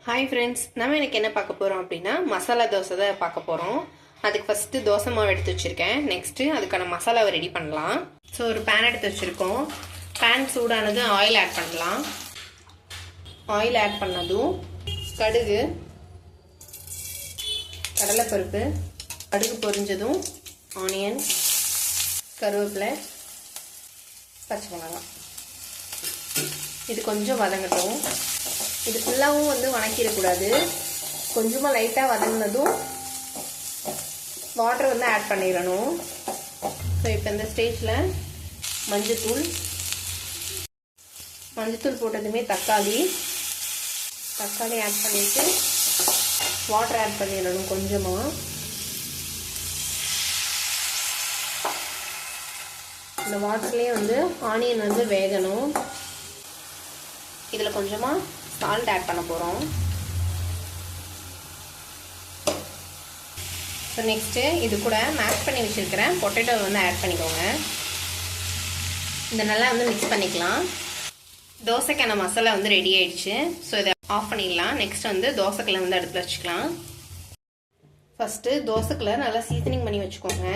Hi friends, நம்ம எனக்கு என்ன பார்க்க போகிறோம் அப்படின்னா மசாலா தோசை தான் பார்க்க போகிறோம். அதுக்கு ஃபஸ்ட்டு தோசை மாவு எடுத்து வச்சுருக்கேன். நெக்ஸ்ட்டு அதுக்கான மசாலாவை ரெடி பண்ணலாம். ஸோ ஒரு பேன் எடுத்து வச்சுருக்கோம். பேன் சூடானது ஆயில் ஆட் பண்ணலாம். ஆயில் ஆட் பண்ணதும் கடுகு, கடலைப்பருப்பு, கடுகு பொரிஞ்சதும் ஆனியன், கருவேப்பிலை, பச்சை மிளகாய் இது கொஞ்சம் வதங்கட்டும். இது ஃபுல்லாகவும் வதக்கிடக்கூடாது. கொஞ்சமாக லைட்டாக வதங்கினதும் வாட்டர் ஆட் பண்ணிடணும். ஸோ இப்போ இந்த ஸ்டேஜில் மஞ்சத்தூள் போட்டதுமே தக்காளி ஆட் பண்ணிவிட்டு வாட்டர் ஆட் பண்ணிடணும் கொஞ்சமாக. இந்த வாட்டர்லேயே ஆனியன் வேகணும். இதில் கொஞ்சமாக சால்ட் ஆட் பண்ண போகிறோம். ஸோ நெக்ஸ்ட்டு இது கூட மேஷ் பண்ணி வச்சுருக்கிறேன் பொட்டேட்டோ ஆட் பண்ணிக்கோங்க. இந்த நல்லா மிக்ஸ் பண்ணிக்கலாம். தோசைக்கான மசாலா ரெடி ஆயிடுச்சு. ஸோ இதை ஆஃப் பண்ணிடலாம். நெக்ஸ்ட் தோசைக்கல்லை அடுப்பில் வச்சுக்கலாம். ஃபஸ்ட்டு தோசைக்கல்லை நல்லா சீசனிங் பண்ணி வச்சுக்கோங்க.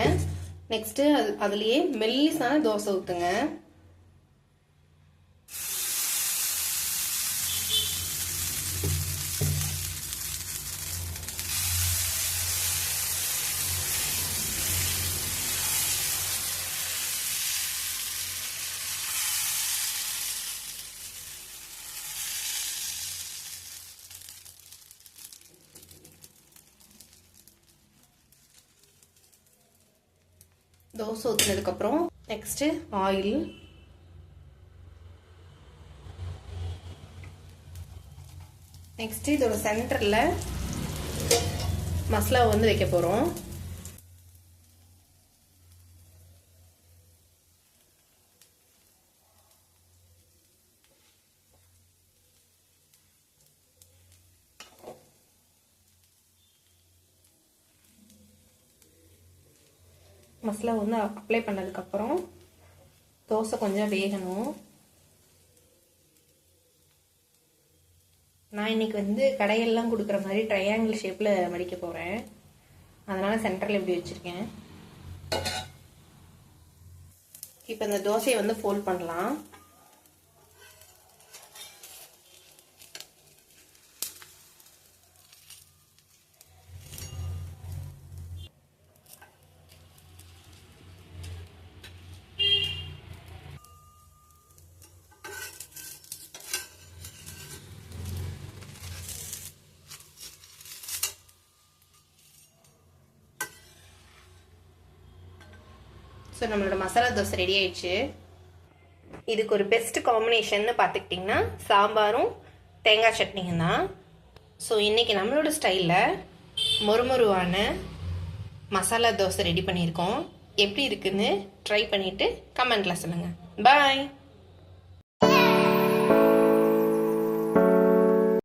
நெக்ஸ்ட்டு அதுலேயே மெல்லிசான தோசை ஊற்றுங்க. தோசை ஊற்றினதுக்கப்புறம் நெக்ஸ்ட்டு ஆயில், நெக்ஸ்ட்டு இதோட சென்டரில் மசாலா வைக்க போகிறோம். மசாலா அப்ளை பண்ணதுக்கப்புறம் தோசை கொஞ்சம் வேகணும். நான் இன்னைக்கு கடையெல்லாம் கொடுக்குற மாதிரி ட்ரையாங்கிள் ஷேப்பில் மடிக்க போகிறேன். அதனால் சென்டரில் இப்படி வச்சுருக்கேன். இப்போ இந்த தோசையை ஃபோல்ட் பண்ணலாம். ஸோ நம்மளோட மசாலா தோசை ரெடி ஆயிடுச்சு. இதுக்கு ஒரு பெஸ்ட் காம்பினேஷன் பார்த்துக்கிட்டிங்கன்னா சாம்பாரும் தேங்காய் சட்னியும் தான். ஸோ இன்றைக்கி நம்மளோட ஸ்டைலில் மொறுமொருவான மசாலா தோசை ரெடி பண்ணியிருக்கோம். எப்படி இருக்குன்னு ட்ரை பண்ணிவிட்டு கமெண்ட்டில் சொல்லுங்கள். பாய்.